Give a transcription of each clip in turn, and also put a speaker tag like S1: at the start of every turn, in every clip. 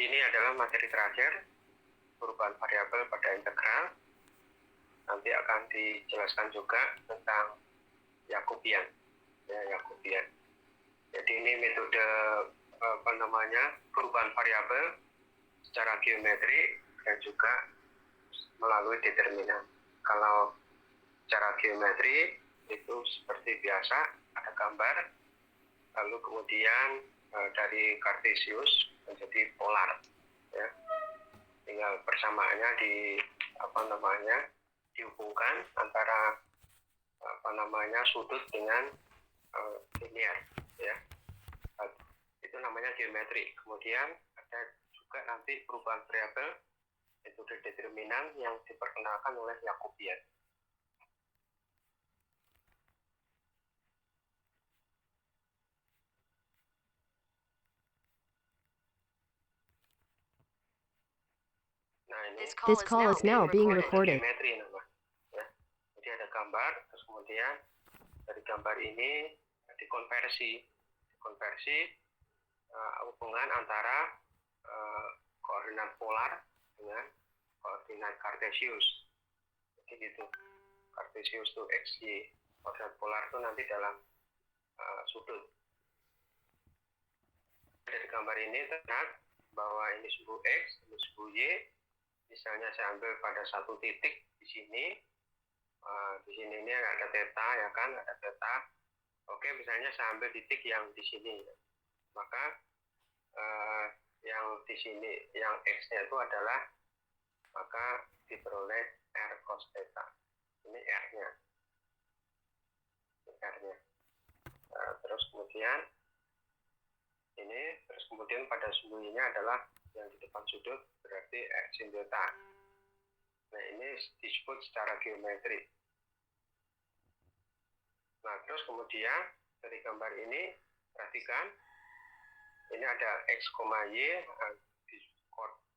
S1: ini adalah materi terakhir, perubahan variabel pada integral. Nanti akan dijelaskan juga tentang Jacobian, ya, Jacobian. Jadi ini metode perubahan variabel secara geometri dan juga melalui determinan. Kalau secara geometri itu seperti biasa, ada gambar, lalu kemudian dari Cartesius menjadi polar, ya. Tinggal persamaannya dihubungkan antara sudut dengan linear, ya. Itu namanya geometri. Kemudian ada juga nanti perubahan variabel metode determinan yang diperkenalkan oleh Jacobian. Nah, ini
S2: This call is now being recorded.
S1: geometri namanya, ya. Jadi ada gambar, terus kemudian dari gambar ini dikonversi hubungan antara koordinat polar dengan koordinat Cartesius. Jadi gitu. Cartesius itu x, y. Koordinat polar itu nanti dalam sudut. Dari gambar ini terlihat bahwa ini sumbu x, ini sumbu y. Misalnya saya ambil pada satu titik di sini. Di sini ini ada theta, ya kan, ada theta. Oke, misalnya saya ambil titik yang di sini, maka yang di sini, yang x-nya itu adalah, maka diperoleh r cos theta. Ini r-nya. Terus kemudian pada sumbunya adalah yang di depan sudut, berarti x sin theta. Nah, ini disebut secara geometri. Nah, terus kemudian dari gambar ini, perhatikan, ini ada x, y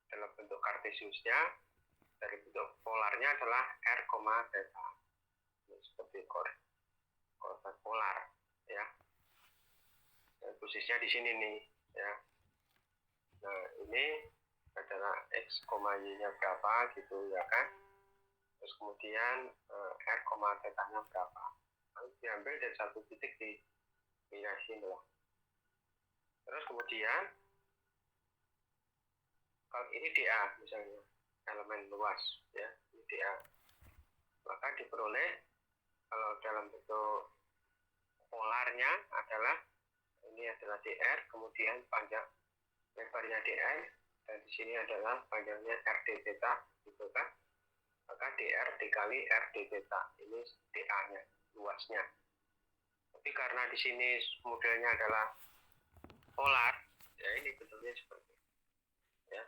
S1: dalam bentuk Cartesiusnya, dari bentuk polarnya adalah r, theta. Ini seperti koordinat polar, ya. Dan posisinya di sini nih, ya. Nah, ini adalah x, y-nya berapa, gitu, ya kan. Terus kemudian r, theta-nya berapa. Lalu diambil dari satu titik di sini lah. Terus kemudian kalau ini dA misalnya, elemen luas, ya, ini dA, maka diperoleh kalau dalam bentuk polarnya adalah ini adalah dr, kemudian panjang lebarnya dn, dan di sini adalah panjangnya r d theta, gitu kan. Maka dr dikali r d theta, ini dA-nya, luasnya. Tapi karena di sini modelnya adalah polar, ya, ini bentuknya seperti ini, ya.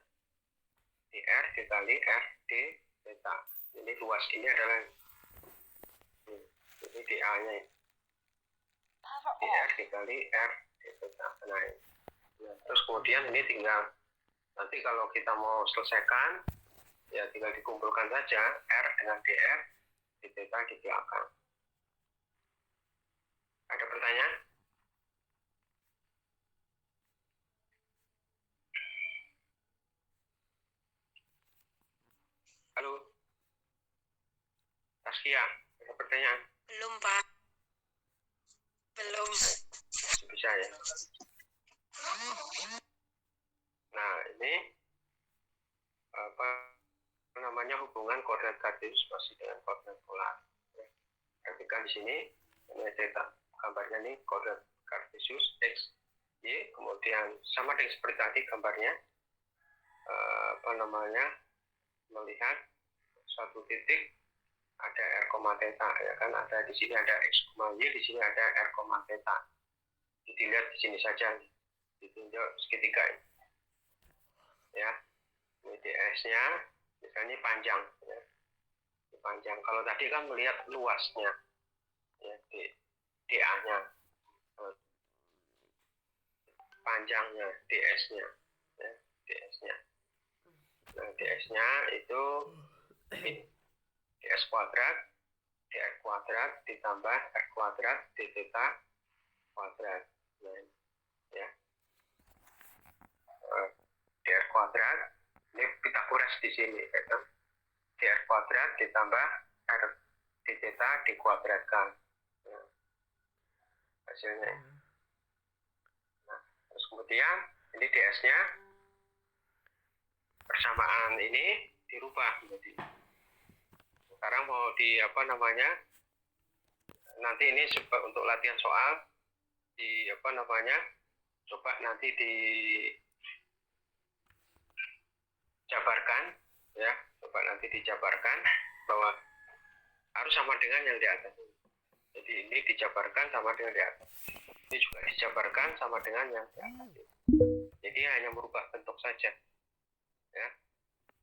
S1: dr dikali r d theta. Ini luas ini adalah ini dA-nya, dr dikali r d theta. Nah, ya, terus kemudian ini tinggal nanti kalau kita mau selesaikan, ya tinggal dikumpulkan saja r dengan dr d theta di belakang. Ada pertanyaan? Halo? Taskia, ada pertanyaan?
S3: Belum, Pak. Belum.
S1: Bisa, ya? Nah, ini hubungan koordinat Cartesius masih dengan koordinat polar. Perhatikan di sini, ini theta. Gambarnya nih koordinat Cartesius x, y, kemudian sama dengan seperti tadi gambarnya, melihat suatu titik ada r, theta, ya kan, ada di sini ada x, y, di sini ada r, theta. Dilihat di sini saja, ditunjuk segitiga ini, ya. Ini ds-nya, misalnya panjang, ya. Ini panjang. Kalau tadi kan melihat luasnya, ya, dA-nya, panjangnya, ds-nya, ya, ds-nya. Nah, ds-nya itu ds kuadrat, dr kuadrat ditambah r kuadrat d theta kuadrat, ya. Dr kuadrat di sini, ya kan? dr kuadrat ditambah r d theta dikuadratkan. Nah, hasilnya. Nah, terus kemudian ini ds-nya persamaan ini dirubah menjadi. Sekarang mau di apa namanya? Nanti ini untuk latihan soal di apa namanya? Coba nanti dijabarkan, ya. Coba nanti dijabarkan bahwa harus sama dengan yang di atas. Jadi ini dijabarkan sama dengan di atas. Ini juga dijabarkan sama dengan yang di atas. Jadi hanya merubah bentuk saja, ya.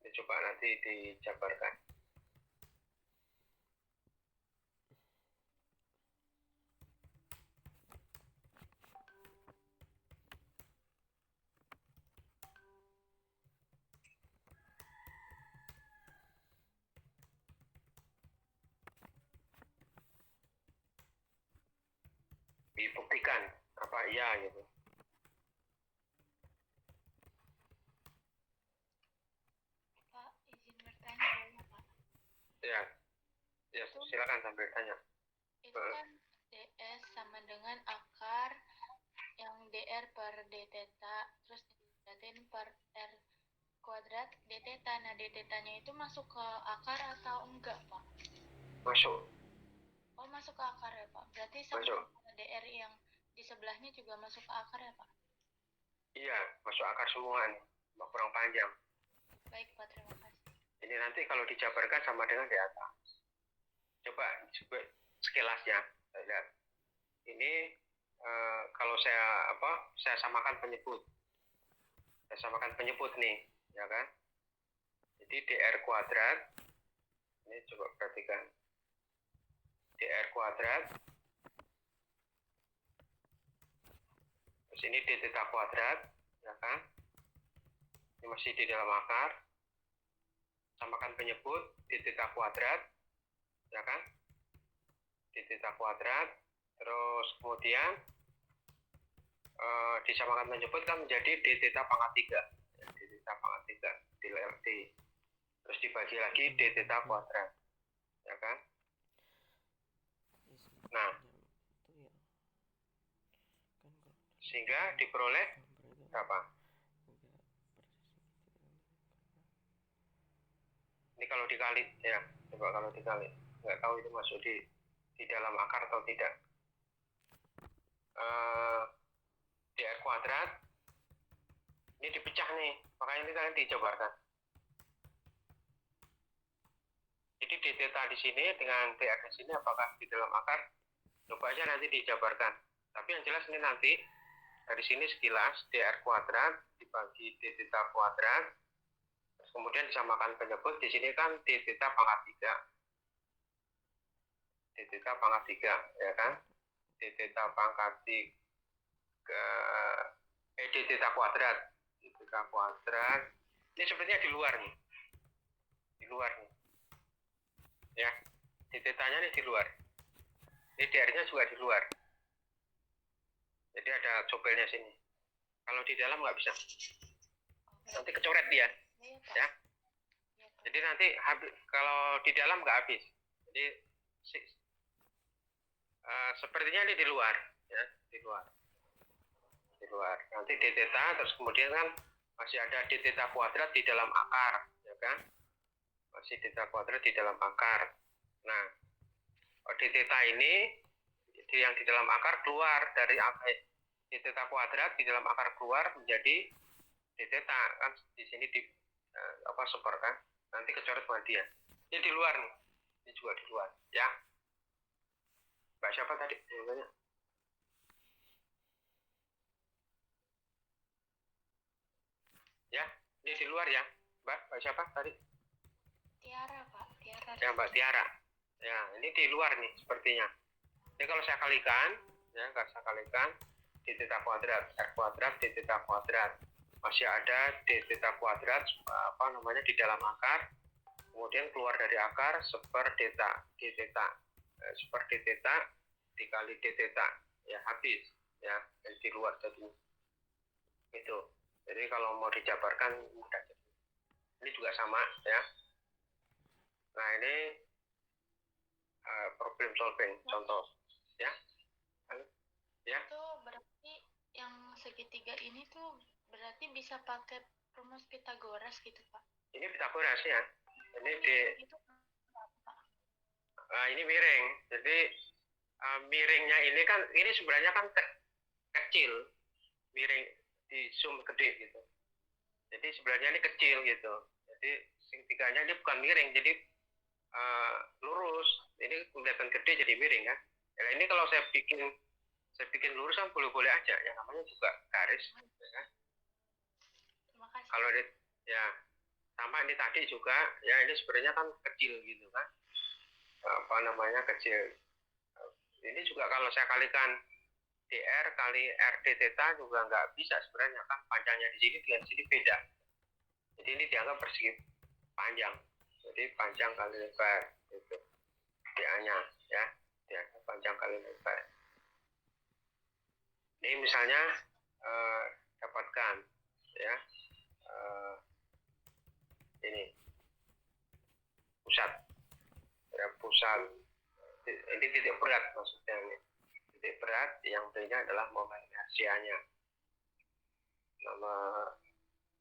S1: Ini coba nanti dijabarkan. Dibuktikan apa iya gitu.
S3: Pak, izin bertanya boleh Pak?
S1: Ya, ya silakan sambil tanya.
S3: Itu kan ds sama dengan akar yang dr per d theta, terus dikalikan per r kuadrat d theta. Nah, d theta-nya itu masuk ke akar atau enggak, Pak?
S1: Masuk.
S3: Oh, masuk ke akar ya, Pak. Berarti sama dr yang di sebelahnya juga masuk ke akar ya, Pak?
S1: Iya, masuk akar semua nih. Kurang panjang.
S3: Baik, Pak. Terima kasih.
S1: Ini nanti kalau dijabarkan sama dengan di atas. Coba sekilasnya. Saya lihat. Ini kalau saya samakan penyebut. Saya samakan penyebut nih, ya kan? Jadi dr kuadrat. Ini coba perhatikan. dr kuadrat. Terus ini d theta kuadrat, ya kan? Ini masih di dalam akar. Samakan penyebut d theta kuadrat, ya kan? D theta kuadrat. Terus kemudian disamakan penyebut kan menjadi d theta pangkat 3. D theta pangkat 3 di LT. Terus dibagi lagi d theta kuadrat, ya kan? Nah, sehingga diperoleh berapa? Ini kalau dikali, ya, coba kalau dikali, nggak tahu itu masuk di dalam akar atau tidak. dr kuadrat ini dipecah nih, makanya ini kalian dijabarkan. Jadi d theta di sini dengan dr di sini apakah di dalam akar? Coba aja nanti dijabarkan. Tapi yang jelas ini nanti dari sini sekilas dr kuadrat dibagi d theta kuadrat, terus kemudian disamakan penyebut. Di sini kan d theta pangkat 3, d theta pangkat 3, ya kan? D theta pangkat 3, d theta kuadrat, d theta kuadrat. Ini sebenarnya di luar nih, ya. D theta-nya ini di luar. Ini dr-nya juga di luar. Jadi ada cobelnya sini. Kalau di dalam nggak bisa. Nanti kecoret dia. Ya. Jadi nanti kalau di dalam nggak habis. Jadi sepertinya ini di luar. Ya, di luar. Nanti d theta, terus kemudian kan masih ada d theta kuadrat di dalam akar. Ya kan? Masih d theta kuadrat di dalam akar. Nah, d theta ini yang di dalam akar keluar dari d theta kuadrat di dalam akar keluar menjadi d theta kan di sini di super kan, nanti kecoret sama dia. Ini di luar nih, ini juga di luar, ya. Mbak siapa tadi? Namanya? Ya, ini di luar ya, Mbak siapa tadi?
S3: Tiara, Pak. Tiara.
S1: Ya, Mbak Tiara. Ya, ini di luar nih sepertinya. Jadi kalau saya kalikan, d theta kuadrat, r kuadrat, d theta kuadrat, masih ada d theta kuadrat di dalam akar, kemudian keluar dari akar seper d theta, seper d theta dikali d theta, ya habis, ya di luar tadi. Itu. Jadi kalau mau dijabarkan mudah. Ini juga sama ya. Nah ini problem solving contoh ya. Ya.
S3: Itu berarti yang segitiga ini tuh berarti bisa pakai rumus Pitagoras gitu, Pak.
S1: Ini Pitagoras ya. Ini
S3: Itu
S1: ini miring. Jadi miringnya ini kan ini sebenarnya kan kecil, miring di zoom gede gitu. Jadi sebenarnya ini kecil gitu. Jadi segitiganya ini bukan miring, jadi lurus. Ini kelihatan gede jadi miring kan. Nah, ini kalau saya bikin lurus kan boleh-boleh aja. Yang namanya juga garis. Ya kan?
S3: Terima kasih.
S1: Kalau ya sama ini tadi juga ya ini sebenarnya kan kecil gitu kan. Apa namanya kecil. Ini juga kalau saya kalikan DR kali RD theta juga nggak bisa sebenarnya kan panjangnya di sini dengan sini beda. Jadi ini dianggap persegi panjang. Jadi panjang kali lebar itu DA-nya ya. Dianggap panjang kali lebar. Ini misalnya dapatkan ya ini pusat ya, pusat ini titik berat maksudnya ini titik berat yang B-nya adalah momen inersianya.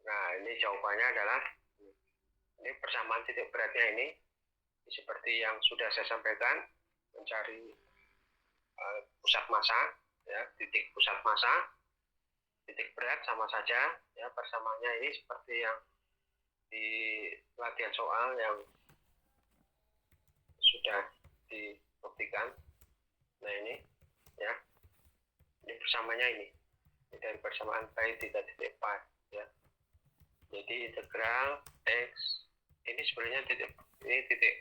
S1: Nah ini jawabannya adalah ini persamaan titik beratnya ini seperti yang sudah saya sampaikan, mencari pusat massa ya, titik pusat massa, titik berat sama saja ya, persamaannya ini seperti yang di latihan soal yang sudah dibuktikan. Nah ini ya, ini persamaannya ini dari persamaan pi theta titik 4 ya. Jadi integral x ini sebenarnya titik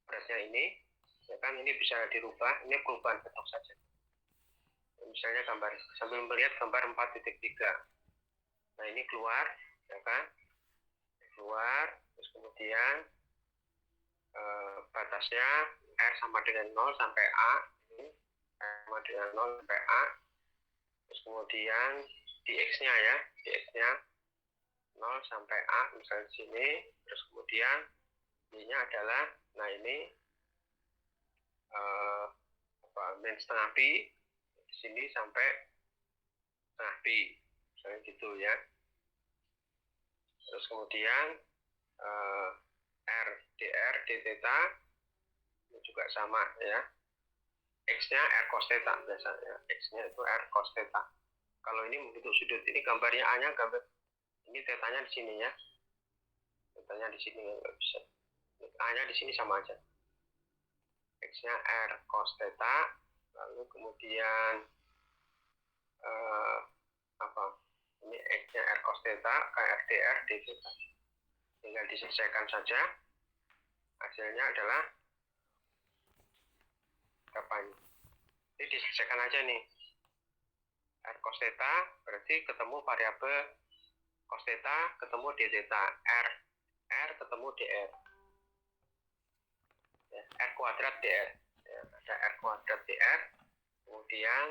S1: beratnya ini ya kan, ini bisa dirubah, ini perubahan bentuk saja. Misalnya gambar sambil melihat gambar 4.3. Nah ini keluar ya kan, keluar terus kemudian batasnya R sama dengan 0 sampai A, ini R sama dengan 0 sampai A, terus kemudian di X-nya ya, di X-nya 0 sampai A misalnya di sini, terus kemudian Y-nya adalah, nah ini min setengah pi di sini sampai setengah pi, misalnya gitu ya. Terus kemudian R dr d theta ini juga sama ya. X-nya R cos theta biasanya, X-nya itu R cos theta. Kalau ini membentuk sudut, ini gambarnya A-nya gambar ini tetanya di sini ya. Tetanya di sini nggak bisa. A-nya di sini sama aja. X-nya R cos theta, lalu kemudian ini X-nya R cos theta, KR dr d theta. Tinggal diselesaikan saja. Hasilnya adalah kapan? Ini diselesaikan aja nih. R cos theta berarti ketemu variabel cos theta, ketemu d theta. R ketemu dr. Ya, R kuadrat dr. Ya, ada R kuadrat dr. Kemudian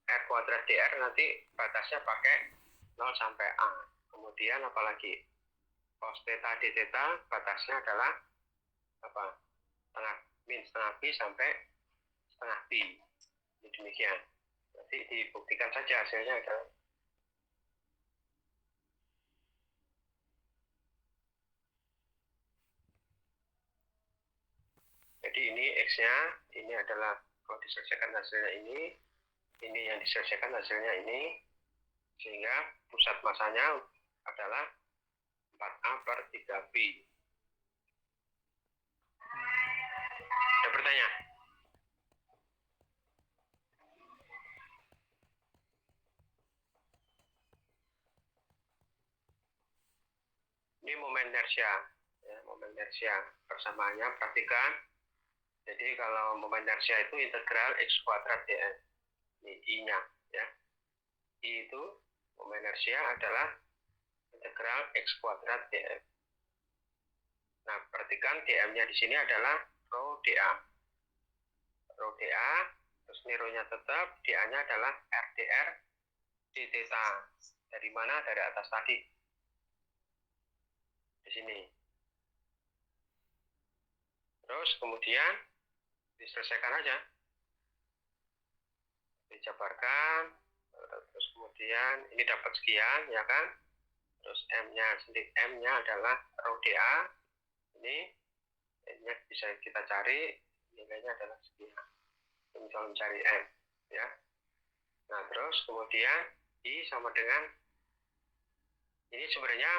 S1: R kuadrat dr nanti batasnya pakai 0 sampai A. Kemudian apalagi? Cos theta d theta batasnya adalah apa? Min setengah pi sampai setengah pi. Ini demikian. Nanti dibuktikan saja hasilnya adalah jadi ini X-nya, ini adalah kalau diselesaikan hasilnya ini yang diselesaikan hasilnya ini, sehingga pusat masanya adalah 4A per 3pi. Ada pertanyaan? Ini momen inersia, ya, momen inersia persamaannya perhatikan. Jadi kalau momen inersia itu integral x kuadrat dn. Ini I-nya ya. I itu momen inersia adalah integral x kuadrat dm. Nah, perhatikan dm-nya di sini adalah rho dA. Rho dA, terus ini rho-nya tetap, dA-nya adalah RdR d theta. Dari mana? Dari atas tadi. sini. Terus kemudian diselesaikan aja, dijabarkan, terus kemudian ini dapat sekian, ya kan? Terus M-nya adalah rho dA, ini M-nya bisa kita cari, nilainya adalah sekian. Misal mencari M, ya. Nah, terus kemudian I sama dengan ini sebenarnya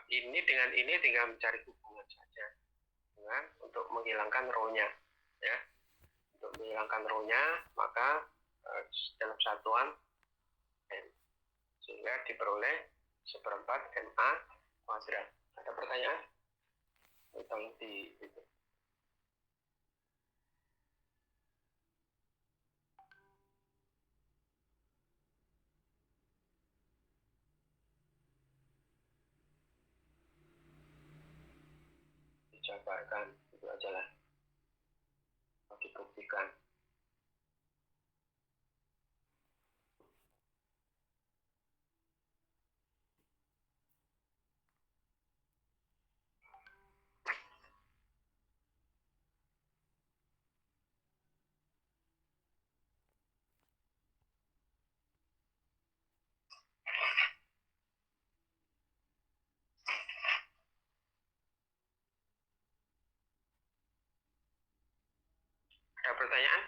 S1: ini dengan ini tinggal mencari hubungan saja, dengan untuk menghilangkan rho-nya, ya. Untuk menghilangkan rho-nya, maka dalam satuan M, sehingga diperoleh 1/4 MA kuadrat. Ada pertanyaan? Tolong di itu. Dijabarkan, itu aja lah. Mau dibuktikan. Ada pertanyaan?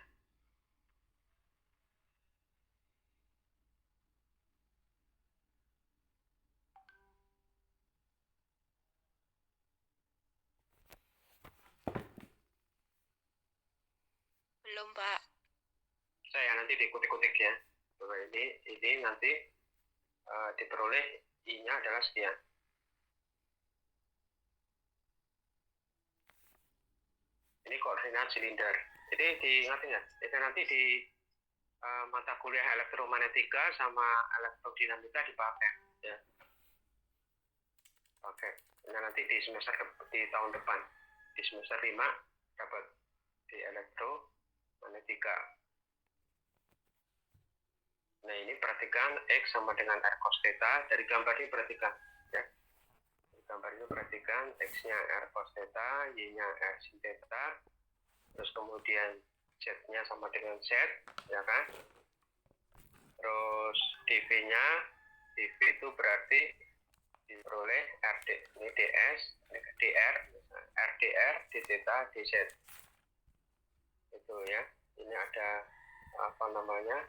S3: Belum, Pak.
S1: Saya nanti dikutik-kutik ya. Bahwa ini nanti diperoleh I-nya adalah sekian. Ini koordinat silinder. Jadi diingat ya, itu nanti di mata kuliah elektromagnetika sama elektrodinamika dipakai ya. Oke. Nah, nanti di semester di tahun depan di semester 5 dapat di elektromagnetika. Nah, ini perhatikan X sama dengan R cos theta. Dari gambar ini perhatikan ya. Dari gambar ini perhatikan X-nya R cos theta, Y-nya R sin theta. Terus kemudian Z-nya sama dengan Z, ya kan? Terus dV-nya, dV itu berarti diperoleh RD, ini DS, DR, RDR, d theta, dz. Itu ya. Ini ada apa namanya?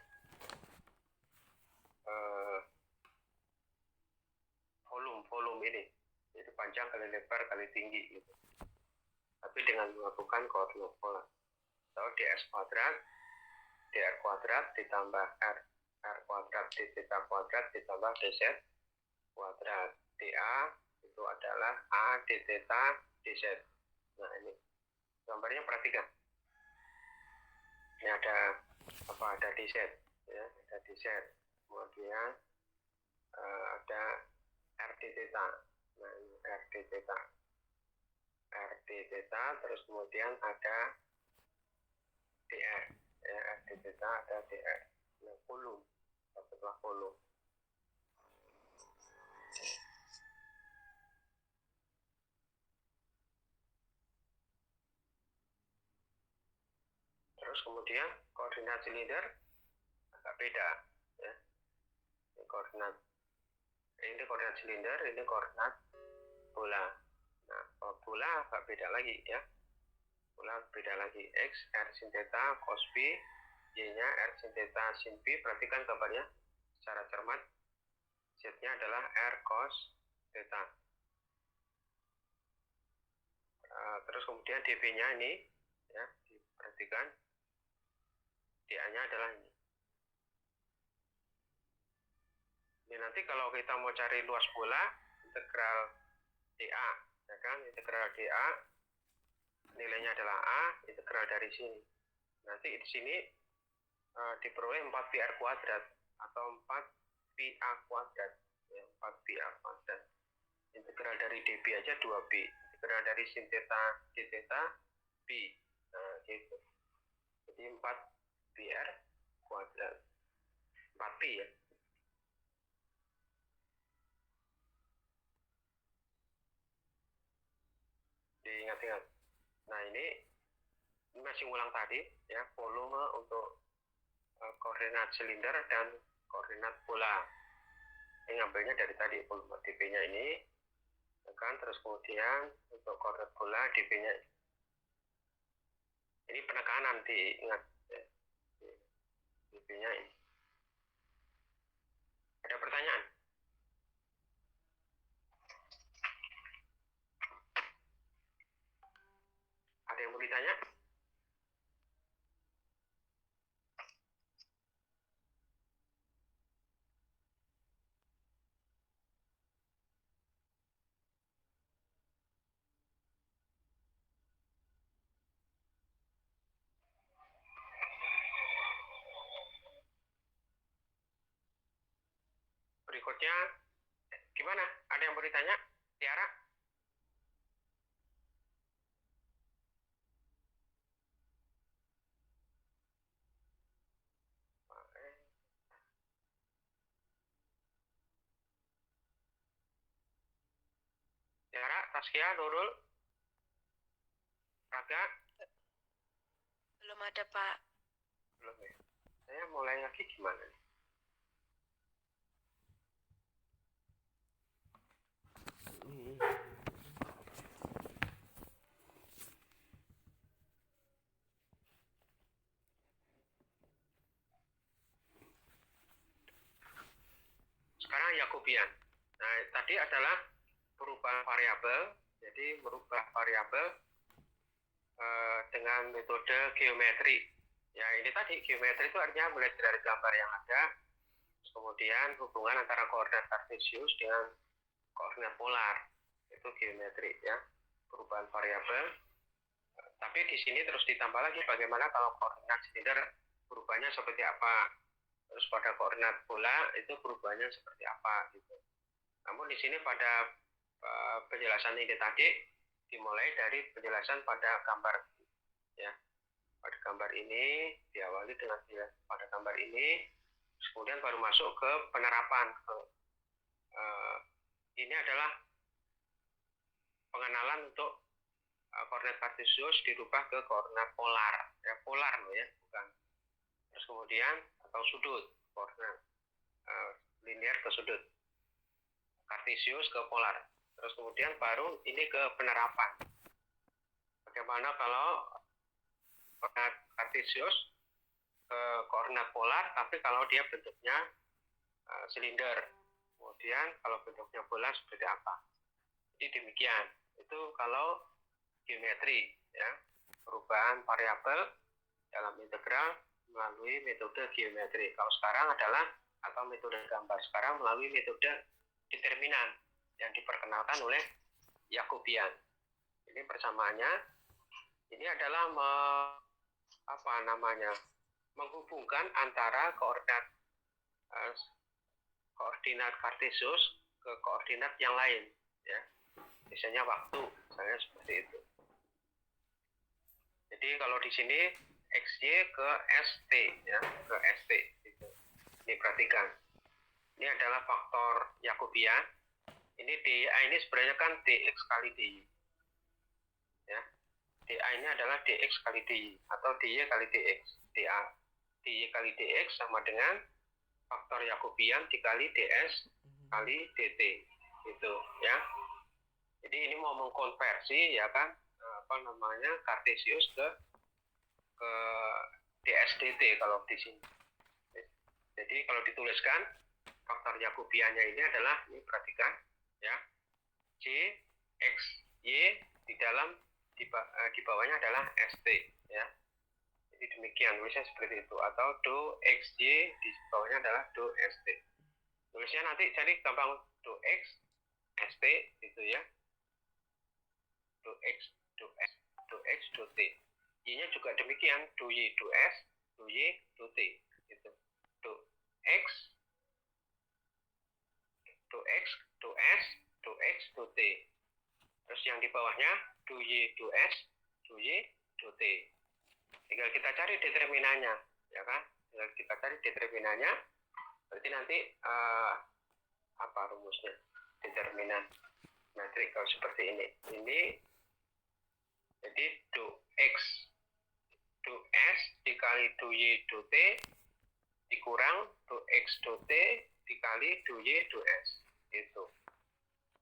S1: Volume ini. Itu panjang kali lebar kali tinggi gitu. Tapi dengan melakukan koordinat pola. Atau ds kuadrat, dr kuadrat ditambah r kuadrat d theta kuadrat ditambah dz kuadrat. dA itu adalah a d theta dz. Nah, ini gambarnya perhatikan. Ini ada apa? Ada dz ya, ada dz. Kemudian ada r d theta. Nah, ini r d theta. R d theta, terus kemudian ada dr ya, r d theta ada dr. Nah, kolom, dapatlah kolom. Terus kemudian koordinat silinder agak beda ya. Ini koordinat silinder, ini koordinat bola. Nah, bola agak beda lagi ya. Bola beda lagi. X R sin theta cos B, Y-nya R sin theta sin B. Perhatikan gambarnya secara cermat. Z-nya adalah R cos theta. Terus kemudian dV-nya ini ya, diperhatikan. dA-nya adalah ini. Ini nanti kalau kita mau cari luas bola, integral dA, ya kan? Integral dA nilainya adalah A, integral dari sini. Nanti di sini diperoleh 4πr kuadrat atau 4πa kuadrat, ya, 4πa kuadrat. Integral dari dB aja 2b, integral dari sin theta d theta b. Nah, gitu. Jadi 4πr kuadrat. 4pi ya. Ingat-ingat. Nah, ini masih ulang tadi ya, volume untuk koordinat silinder dan koordinat bola. Ini ngambilnya dari tadi volume dp-nya ini, kan, terus kemudian untuk koordinat bola dp-nya ini penekanan, diingat ya, dp-nya ini. Ada pertanyaan? Ada yang mau ditanya? Berikutnya, gimana? Ada yang mau ditanya? Tiara? Tiara, Taskia, Nurul, Raga?
S4: Belum ada, Pak.
S1: Belum ya? Saya mulai lagi gimana? Sekarang Yakobian. Nah, tadi adalah perubahan variabel. Jadi merubah variabel dengan metode geometri. Ya, ini tadi geometri itu artinya mulai dari gambar yang ada, kemudian hubungan antara koordinat kartesius dengan koordinat polar. Itu geometri ya, perubahan variabel. Tapi di sini terus ditambah lagi bagaimana kalau koordinat silinder perubahannya seperti apa. Terus pada koordinat bola itu perubahannya seperti apa gitu. Namun di sini pada penjelasan ini tadi dimulai dari penjelasan pada gambar ya. Pada gambar ini diawali dengan pada gambar ini, kemudian baru masuk ke penerapan. Ini adalah pengenalan untuk koordinat kartesius dirubah ke koordinat polar, ya polar loh ya, bukan. Terus kemudian atau sudut, koordinat linear ke sudut, kartesius ke polar. Terus kemudian baru ini ke penerapan. Bagaimana kalau koordinat kartesius ke koordinat polar, tapi kalau dia bentuknya silinder. Kemudian kalau bentuknya bola seperti apa? Jadi demikian. Itu kalau geometri, ya, perubahan variabel dalam integral melalui metode geometri. Kalau sekarang adalah atau metode gambar sekarang melalui metode determinan yang diperkenalkan oleh Yakobian. Ini persamaannya, ini adalah menghubungkan antara koordinat kartesius ke koordinat yang lain, ya. Misalnya waktu, misalnya seperti itu. Jadi kalau di sini XY ke ST, ya, ke ST. Gitu. Ini perhatikan. Ini adalah faktor Yakobian. Ini DA ini sebenarnya kan DX kali DY. Ya. DA ini adalah DX kali DY atau DY kali DX. DY kali DX sama dengan faktor Yakobian dikali DS kali DT. Gitu, ya. Jadi ini mau mengkonversi, ya kan, kartesius ke DSDT kalau di sini. Jadi kalau dituliskan faktor Yakobiannya ini adalah, ini perhatikan ya, C X Y di dalam di bawahnya adalah ST, ya. Jadi demikian tulisnya seperti itu, atau do XY di bawahnya adalah do ST. Tulisnya nanti jadi gampang, do X ST gitu ya. Do X, do S, do X, do T. Y-nya juga demikian, do Y, do S, do Y, do T. Gitu. Do X, do X, do S, do X, do T. Terus yang di bawahnya, do Y, do S, do Y, do T. Tinggal kita cari determinannya, ya kan? Tinggal kita cari determinannya. Berarti nanti apa rumusnya? Determinan metrik kalau seperti ini. Ini Jadi do X, do S dikali do Y, do T dikurang do X, do T dikali do Y, do S. Itu.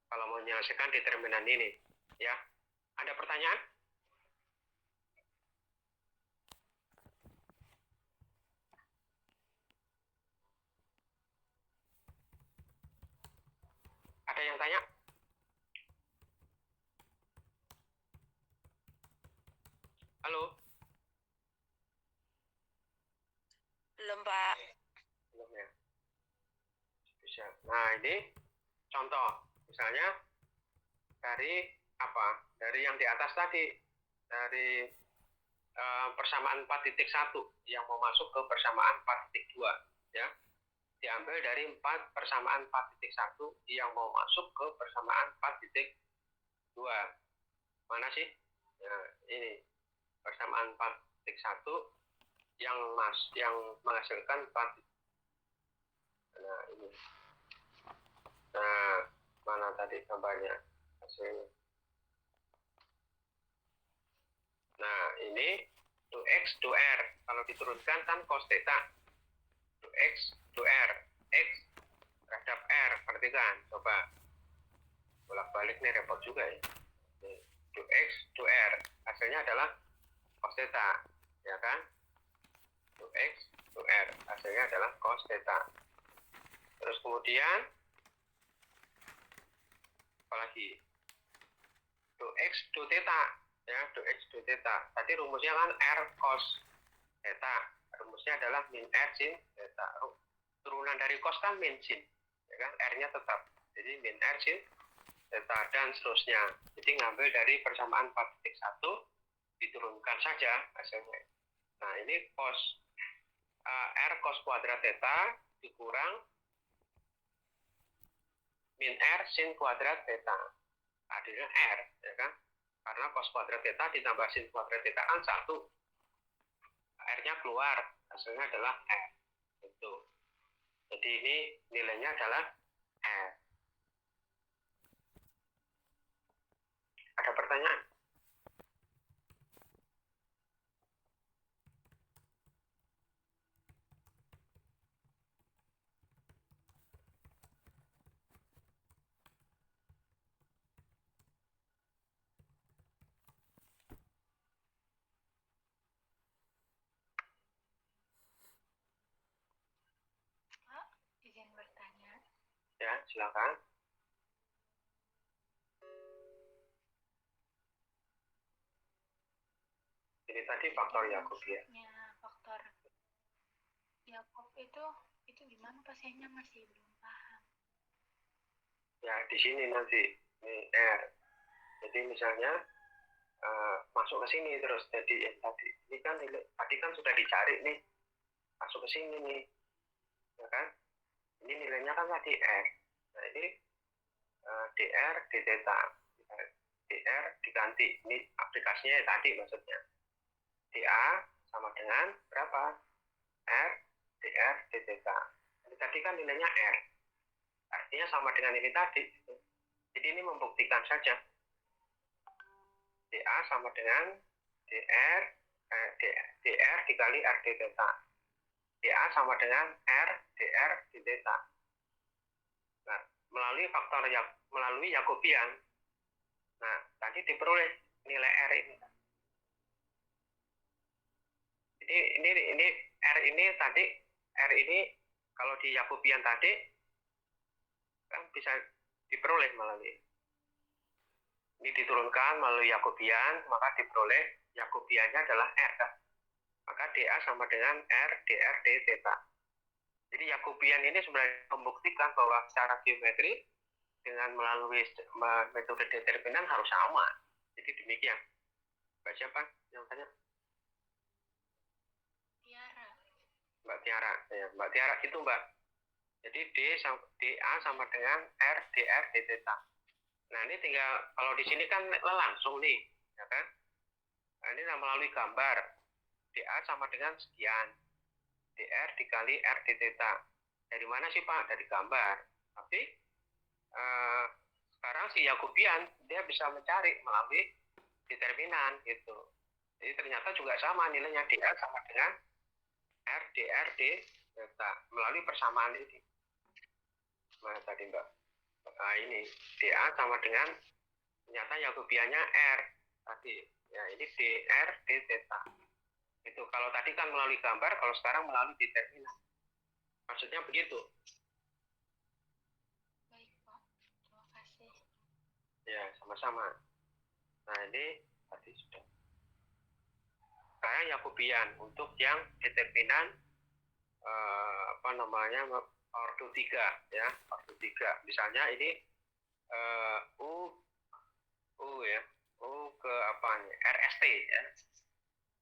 S1: Kalau mau menyelesaikan determinan ini. Ya. Ada pertanyaan? Ada yang tanya? Halo?
S4: Belum, Pak.
S1: Belum ya? Bisa. Nah, ini contoh. Misalnya dari apa? Dari yang di atas tadi. Dari persamaan 4.1 yang mau masuk ke persamaan 4.2. Ya. Diambil dari 4 persamaan 4.1 yang mau masuk ke persamaan 4.2. Mana sih? Nah, ini persamaan 4.1 yang menghasilkan 4. Nah, ini. Nah, mana tadi gambarnya? Hasilnya. Nah, ini do X, do R. Kalau diturunkan kan cos theta. Do X, do R. X terhadap R. Perhatikan, coba. Bolak-balik nih repot juga ya. Do X, do R. Hasilnya adalah cos theta. Ya kan? Do X, do R. Hasilnya adalah cos theta. Terus kemudian, apalagi? Do X, do theta. Ya, do X, do theta. Tadi rumusnya kan R cos theta. Rumusnya adalah min R sin theta. Turunan dari cos kan min sin. Ya kan? R-nya tetap. Jadi min R sin theta dan seterusnya. Jadi ngambil dari persamaan 4.1 diturunkan saja hasilnya. Nah, ini cos R cos kuadrat theta dikurang min R sin kuadrat theta. Adanya R, ya kan? Karena cos kuadrat theta ditambah sin kuadrat theta kan 1. R-nya keluar, hasilnya adalah R. Itu. Jadi ini nilainya adalah R. Ada pertanyaan?
S3: Pak, izin bertanya.
S1: Ya, silakan. Ini tadi faktor Yakob ya.
S3: Faktor Yakob itu gimana pasiennya masih belum paham.
S1: Ya, di sini nanti ini R. Jadi misalnya masuk ke sini terus. Jadi tadi ini kan tadi kan sudah dicari nih. Masuk ke sini nih. Ya kan? Ini nilainya kan tadi R. Nah, ini dr d theta. Dr diganti. Ini aplikasinya tadi maksudnya. dA sama dengan berapa? R dr d theta. Ini tadi kan nilainya R. Artinya sama dengan ini tadi. Jadi ini membuktikan saja. dA sama dengan dr dikali R d theta. dA sama dengan R dr d theta. Nah, melalui Yakobian. Nah, tadi diperoleh nilai R ini. Jadi ini R ini tadi, R ini kalau di Yakobian tadi kan bisa diperoleh melalui ini diturunkan melalui Yakobian, maka diperoleh Yakobiannya adalah R kan? Maka dA sama dengan R dr d theta. Jadi Yakobian ini sebenarnya membuktikan bahwa secara geometri dengan melalui metode determinan harus sama. Jadi demikian. Mbak siapa yang tanya?
S3: Tiara.
S1: Mbak Tiara. Ya, Mbak Tiara itu Mbak. Jadi dA sama dengan R dr d theta. Nah ini tinggal kalau di sini kan langsung nih, ya kan? Nah, ini melalui gambar dA sama dengan sekian, dr dikali R d theta. Dari mana sih Pak? Dari gambar. Tapi sekarang si Yakobian dia bisa mencari melalui determinan gitu. Jadi ternyata juga sama nilainya dr sama dengan r dr d theta melalui persamaan ini. Mana tadi Mbak? Nah, ini dA sama dengan ternyata Yakobiannya r tadi. Ya ini dr d theta. Itu kalau tadi kan melalui gambar, kalau sekarang melalui determinan. Maksudnya begitu.
S3: Baik, Pak. Terima kasih.
S1: Ya, sama-sama. Nah, ini tadi sudah. Sekarang Yakobian untuk yang determinan ordo 3 ya, ordo 3. Misalnya ini U ya. U ke apa nih? RST ya.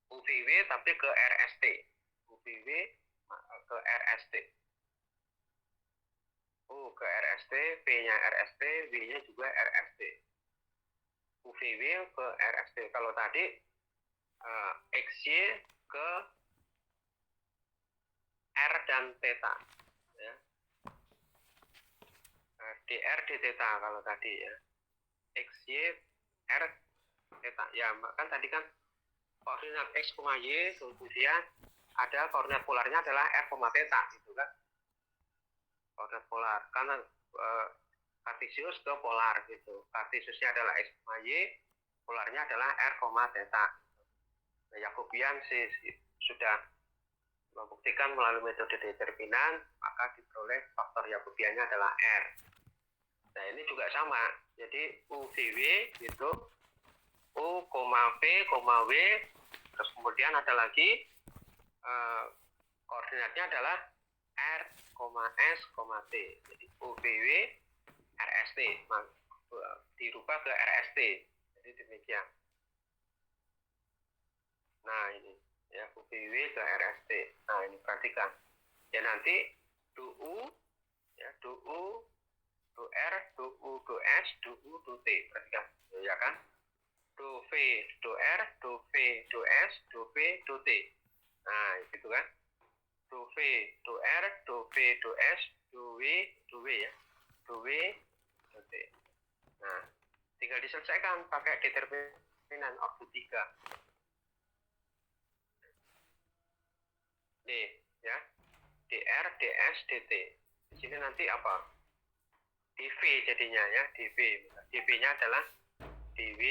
S1: UVW tapi ke RST. UVW ke RST. U ke RST, V-nya RST, W-nya juga RST. UVW ke RST. Kalau tadi XY ke R dan theta ya. DR d theta kalau tadi ya. XY R theta. Ya, kan tadi kan koordinat X, Y, kemudian ada koordinat polarnya adalah R, theta gitu kan. Koordinat polar. Karena Kartesius ke polar gitu. Kartesiusnya adalah X, Y, polarnya adalah R, theta. Nah, Yakobian sudah membuktikan melalui metode determinan, maka diperoleh faktor Yakobiannya adalah R. Nah, ini juga sama. Jadi UVW itu U, V, W, terus kemudian ada lagi koordinatnya adalah R, S, T. Jadi UVW, RST. Dirubah ke RST. Jadi demikian. Nah, ini ya UVW ke RST. Nah, ini perhatikan. Ya nanti DU ya DU, DR, DU, DS, DU, DT. Perhatikan ya kan? DV, DR, DV, DS, DV, DT. Nah, gitu kan? DV, DR, DV, DS, DW ya. DW, DT. Nah, tinggal diselesaikan pakai determinan ordo 3. D ya, DR, DS, DT. Di sini nanti apa? DV jadinya ya, DV. DV-nya adalah DW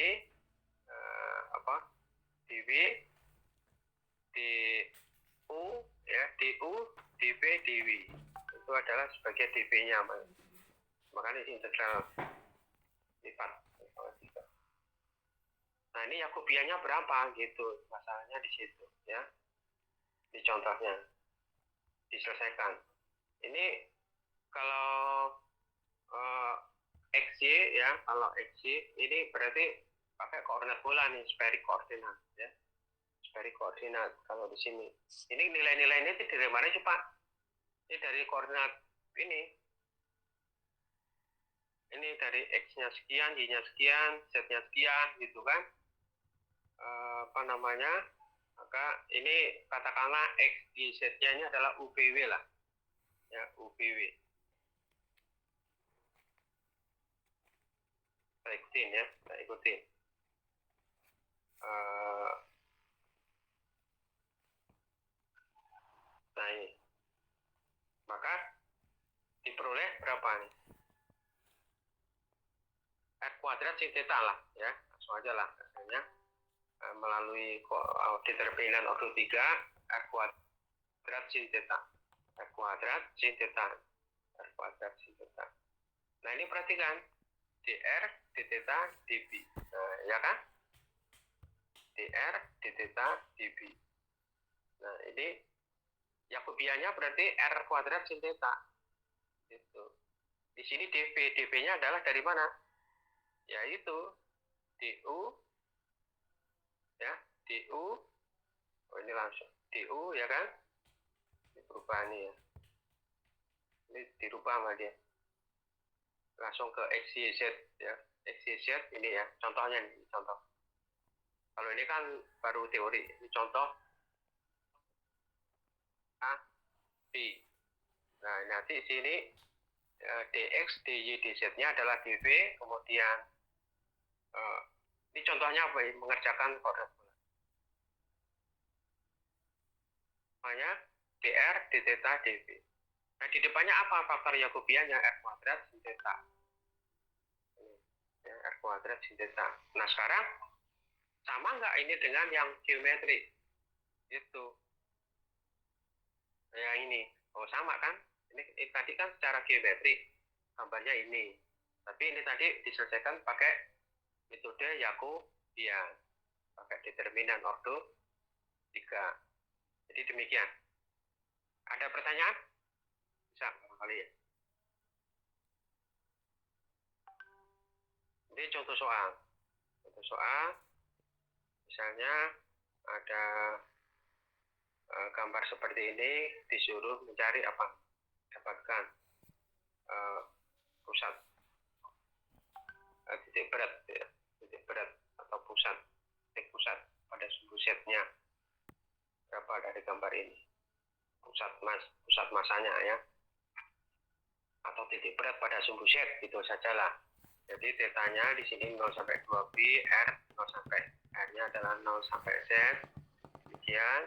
S1: DW DU ya, DU, DV, DW. Itu adalah sebagai DV-nya. Makanya integral lipat. Nah, ini Yakobiannya berapa gitu? Masalahnya di situ ya. Di contohnya diselesaikan. Ini kalau XY ya, kalau XY ini berarti pakai koordinat bola nih, spheric koordinat ya. Spheric koordinat kalau di sini. Ini nilai-nilainya itu dari mana sih, Pak? Ini dari koordinat ini. Ini dari X-nya sekian, Y-nya sekian, Z-nya sekian gitu kan. Maka ini katakanlah X, Y, Z-nya ini adalah UVW lah. Ya, UVW. Kita ikutin ya, kita ikutin. Nah ini. Maka diperoleh berapa nih? R kuadrat sin theta lah ya. Langsung aja lah hasilnya. Melalui determinan ordo 3 R kuadrat sin theta. R kuadrat sin theta. R kuadrat sin theta. Nah ini perhatikan. dr d theta db. Nah ya kan? dr d theta db. Nah ini Yakobiannya berarti R kuadrat sin theta. Itu. Di sini dv. dv-nya adalah dari mana? Ya itu du ya, du. Oh ini langsung du ya kan? Ini perubahan ini ya. Ini dirubah sama dia. Langsung ke XYZ ya. XYZ ini ya, contohnya nih, contoh. Kalau ini kan baru teori, ini contoh A, B. Nah, nanti sini dx, dy, dz-nya adalah dv, kemudian Ini contohnya apa? Mengerjakan koordinat bulat. Namanya dr, d theta, dv. Nah, di depannya apa faktor Yakobiannya? R kuadrat sin theta. Ya, R kuadrat sin theta. Nah, sekarang sama nggak ini dengan yang geometri? Itu. Yang ini. Oh, sama kan? Ini tadi kan secara geometri. Gambarnya ini. Tapi ini tadi diselesaikan pakai metode Yakobian. Pakai determinan ordo 3. Jadi demikian. Ada pertanyaan? Bisa barangkali ya. Ini contoh soal. Contoh soal, misalnya ada gambar seperti ini, disuruh mencari apa? Dapatkan pusat titik berat, ya. Titik berat atau titik pusat pada sumbu setnya berapa dari gambar ini? Pusat masanya ya, atau titik berat pada sumbu set, gitu sajalah. Jadi tetanya di sini 0 sampai 2 pi, r 0 sampai r-nya adalah 0 sampai z, demikian.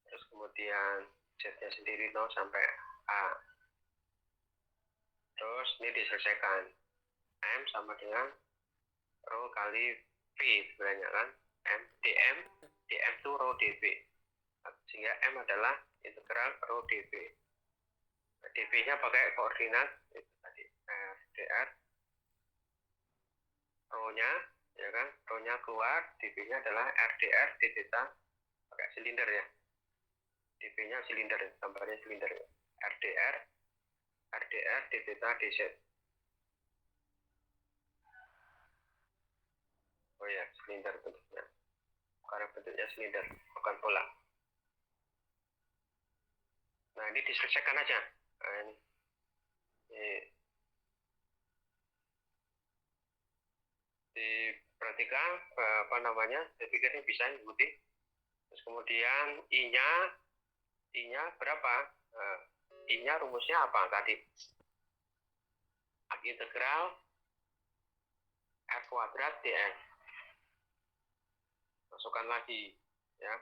S1: Terus kemudian z-nya sendiri 0 sampai a. Terus ini diselesaikan. M sama dengan rho kali P sebenarnya kan. dm itu rho dv. Sehingga M adalah integral rho dv. dv-nya pakai koordinat itu tadi dr, rho-nya ya kan, rho-nya keluar, dv-nya adalah rdr d theta pakai silinder ya. dv-nya silinder, gambarnya silinder ya. rdr d theta dz. Oh ya, silinder bentuknya. Karena bentuknya silinder, bukan bola. Nah, ini diselesaikan aja. Nah, ini. Diperhatikan apa namanya? Saya pikir ini bisa ikuti. Terus kemudian I-nya berapa? I-nya rumusnya apa tadi? Integral R kuadrat dx. Masukkan lagi ya.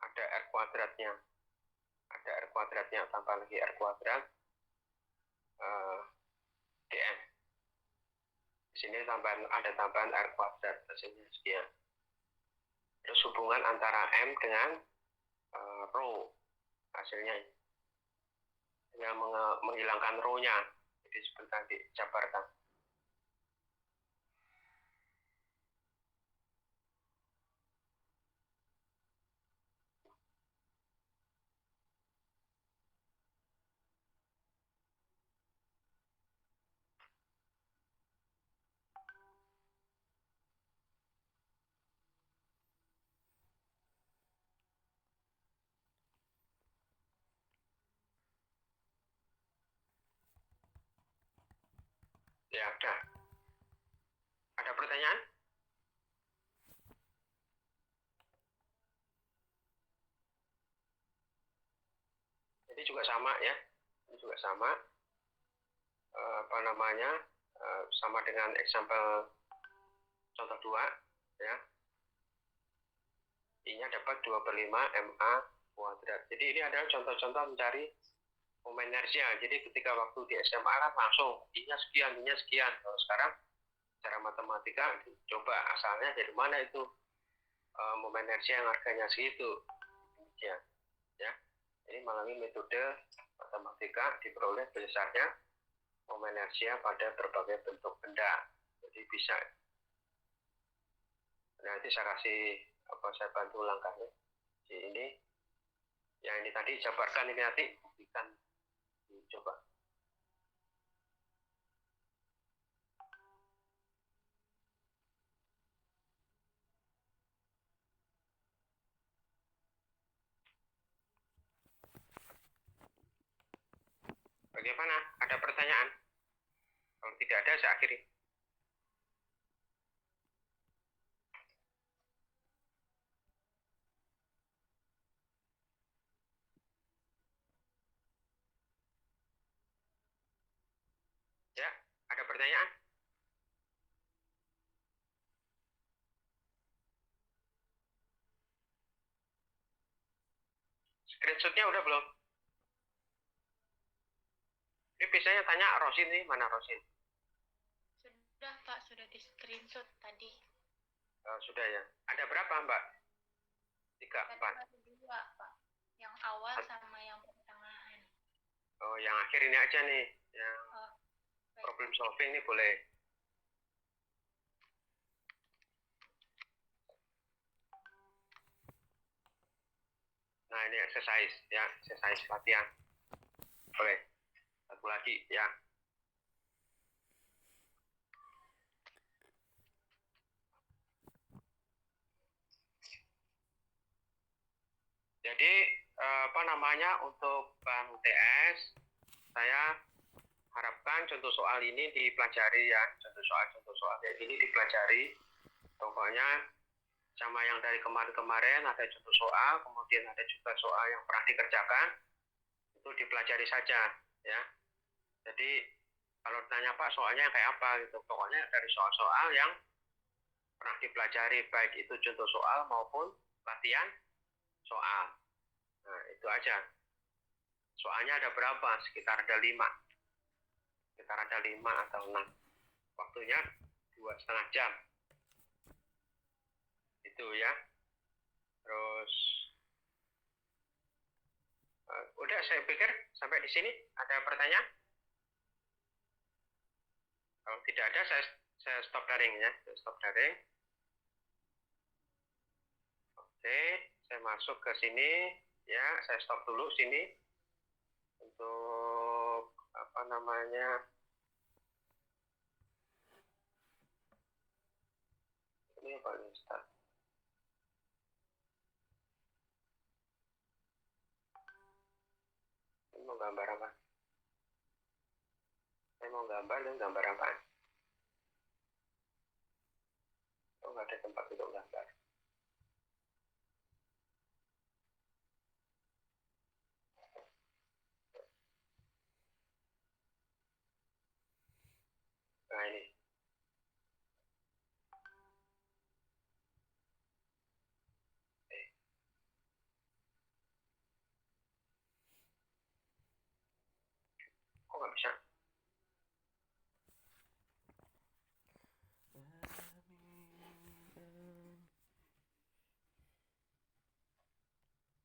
S1: Ada R kuadratnya. Ada R kuadratnya, tambah lagi R kuadrat dx. Di sini ada tambahan R kuadrat, hasilnya sekian. Terus hubungan antara M dengan rho, hasilnya yang menghilangkan rho-nya, jadi seperti tadi jabarkan. Ya, ada pertanyaan? Ini juga sama ya, ini juga sama. Apa namanya? Sama dengan example contoh 2 ya. I-nya dapat 2/5 MA kuadrat. Jadi ini adalah contoh-contoh mencari momen inersia. Jadi ketika waktu di SMA kan langsung I-nya sekian, I-nya sekian. Kalau sekarang secara matematika coba asalnya dari mana itu momen inersia yang harganya segitu. Ya. Ini melalui metode matematika diperoleh besarnya momen inersia pada berbagai bentuk benda. Jadi bisa. Nanti saya kasih saya bantu langkahnya. Jadi ini yang ini tadi jabarkan, ini nanti buktikan, dicoba. Bagaimana? Ada pertanyaan? Kalau tidak ada, saya akhiri. Ya, ada pertanyaan? Screenshotnya udah belum? Ini biasanya tanya Rosin nih, mana Rosin?
S3: Sudah Pak, sudah di screenshot tadi.
S1: Sudah ya. Ada berapa Mbak? 3,
S3: Tadi
S1: 4.
S3: baru 2 Pak. Yang awal sama yang pertengahan.
S1: Oh, yang akhir ini aja nih. Yang
S3: Baik.
S1: problem solving ini boleh. Nah, ini exercise ya, exercise latihan. Boleh. Satu lagi ya. Jadi apa namanya, untuk bahan UTS saya harapkan contoh soal ini dipelajari ya, contoh soal kayak gini dipelajari. Pokoknya sama yang dari kemarin-kemarin ada contoh soal, kemudian ada juga soal yang pernah dikerjakan, itu dipelajari saja ya. Jadi kalau tanya Pak soalnya yang kayak apa gitu, pokoknya dari soal-soal yang pernah dipelajari, baik itu contoh soal maupun latihan soal. Nah, itu aja. Soalnya ada berapa? Sekitar ada 5. Sekitar ada 5 atau 6. Waktunya 2,5 jam. Itu ya. Terus udah, saya pikir sampai di sini. Ada pertanyaan? Kalau tidak ada, saya stop daring ya. Saya stop daring. Oke, saya masuk ke sini ya. Saya stop dulu sini untuk apa namanya, ini Pak Ustaz. Ini mau gambar apa? Saya mau gambar dan gambar apa? Oh, nggak ada tempat untuk gambar. Nah, ini. Kok nggak bisa?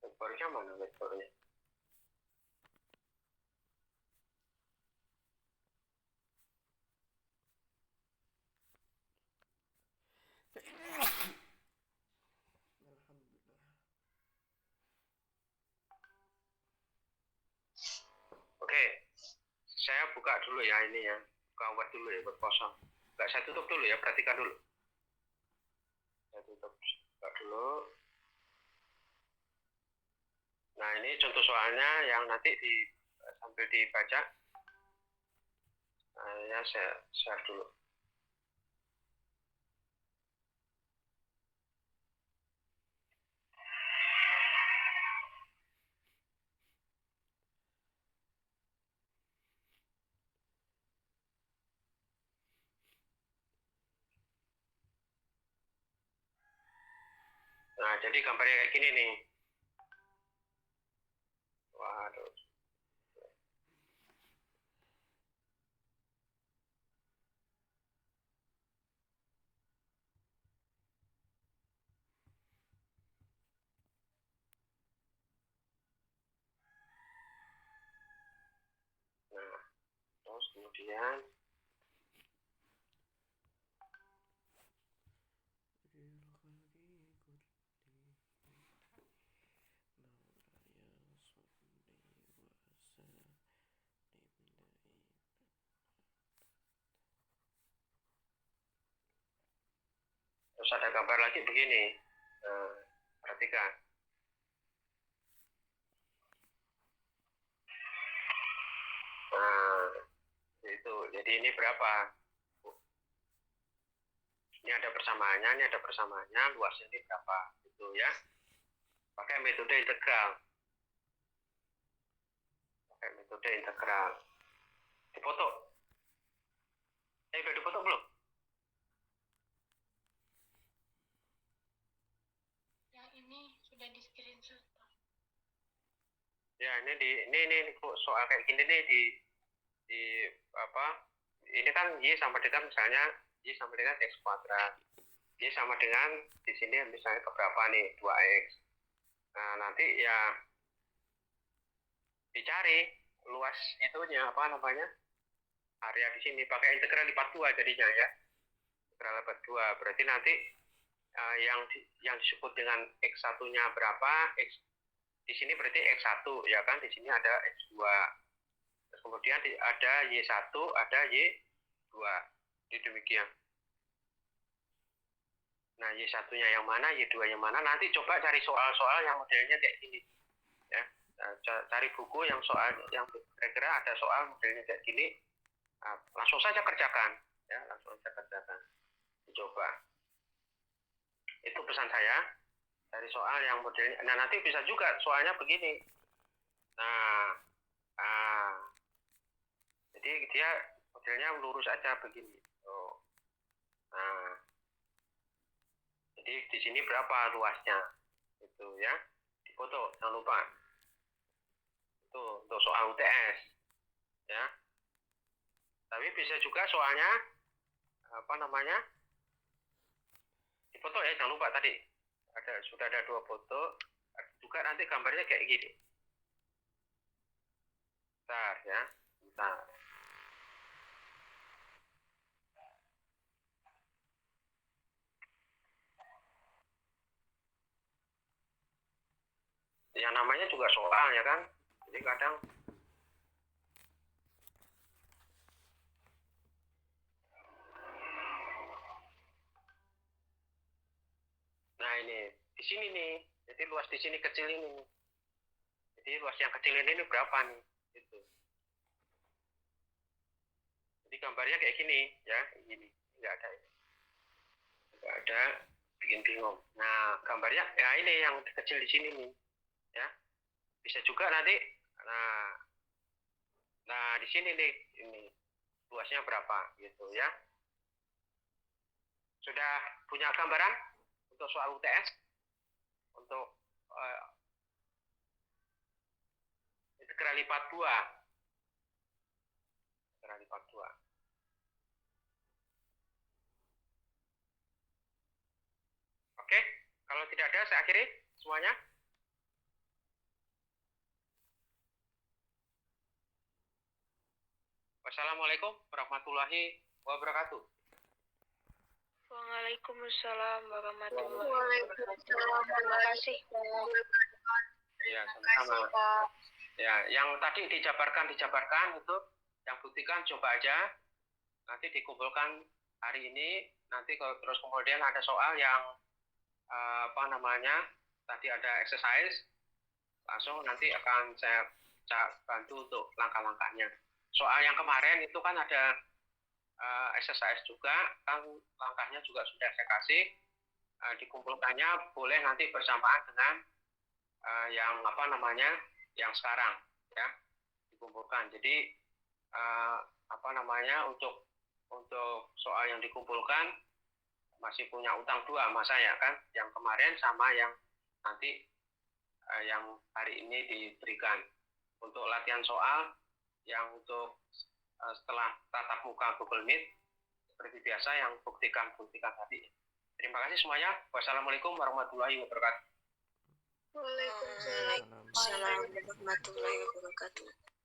S1: Vektornya mana vektornya? Oke, saya buka dulu ya ini ya. Buka Word dulu ya, Word kosong. Nggak, saya tutup dulu ya, perhatikan dulu. Saya tutup, buka dulu. Nah, ini contoh soalnya yang nanti sambil dibaca. Nah, ya saya share dulu. Nah, jadi gambarnya kayak gini nih. Waduh. Nah, terus kemudian terus ada gambar lagi begini. Perhatikan. Nah, itu. Jadi ini berapa? Ini ada persamaannya, ini ada persamaannya, luasnya ini berapa? Gitu ya. Pakai metode integral. Pakai metode integral. Dipoto. Udah dipoto belum?
S3: Yang ini sudah di screenshot Pak.
S1: Ya, ini soal kayak gini nih di apa? Ini kan Y sama dengan misalnya Y sama dengan X kuadrat. Y sama dengan di sini misalnya keberapa nih 2X. Nah, nanti ya dicari luas itunya apa namanya? Area di sini pakai integral lipat 2 jadinya ya. Integral lipat 2 berarti nanti yang disebut dengan X1-nya berapa? Di sini berarti X1 ya kan, di sini ada X2. Terus kemudian ada Y1, ada Y2. Jadi demikian. Nah, Y1-nya yang mana, Y2 yang mana, nanti coba cari soal-soal yang modelnya kayak gini. Ya. Cari buku yang soal yang kira-kira ada soal modelnya kayak gini. Nah, langsung saja kerjakan, ya, langsung saja kerjakan. Coba. Itu pesan saya. Dari soal yang modelnya. Nah, nanti bisa juga soalnya begini. Jadi dia modelnya lurus aja begini. Nah, jadi di sini berapa luasnya? Itu ya. Difoto, jangan lupa. Itu untuk soal UTS. Ya. Tapi bisa juga soalnya apa namanya? Difoto ya, jangan lupa tadi. Sudah ada 2 foto. Juga nanti gambarnya kayak gini. Bentar ya. Bentar. Yang namanya juga soal ya kan. Jadi kadang nah ini di sini nih. Jadi luas di sini kecil ini. Jadi luas yang kecil ini berapa nih? Gitu. Jadi gambarnya kayak gini ya, gini. Enggak ada ini. Enggak ada, bikin bingung. Nah, gambarnya ya ini yang kecil di sini nih. Ya. Bisa juga nanti nah di sini nih ini luasnya berapa gitu ya. Sudah punya gambaran untuk soal UTS? Untuk integral lipat 2. Integral lipat 2. Oke, kalau tidak ada saya akhiri semuanya. Wassalamualaikum warahmatullahi wabarakatuh.
S4: Waalaikumsalam warahmatullahi wabarakatuh. Terima kasih.
S1: Ya, sama-sama. Ya, yang tadi dijabarkan itu yang buktikan coba aja. Nanti dikumpulkan hari ini, nanti terus kemudian ada soal yang tadi ada exercise, langsung nanti akan saya bantu untuk langkah-langkahnya. Soal yang kemarin itu kan ada exercise juga, kan langkahnya juga sudah saya kasih. Dikumpulkannya boleh nanti bersamaan dengan yang sekarang ya, dikumpulkan. Jadi untuk soal yang dikumpulkan masih punya utang 2 sama saya kan, yang kemarin sama yang nanti yang hari ini diberikan. Untuk latihan soal yang untuk setelah tatap muka Google Meet seperti biasa yang buktikan tadi. Terima kasih semuanya. Wassalamualaikum warahmatullahi wabarakatuh.
S4: Waalaikumsalam warahmatullahi wabarakatuh.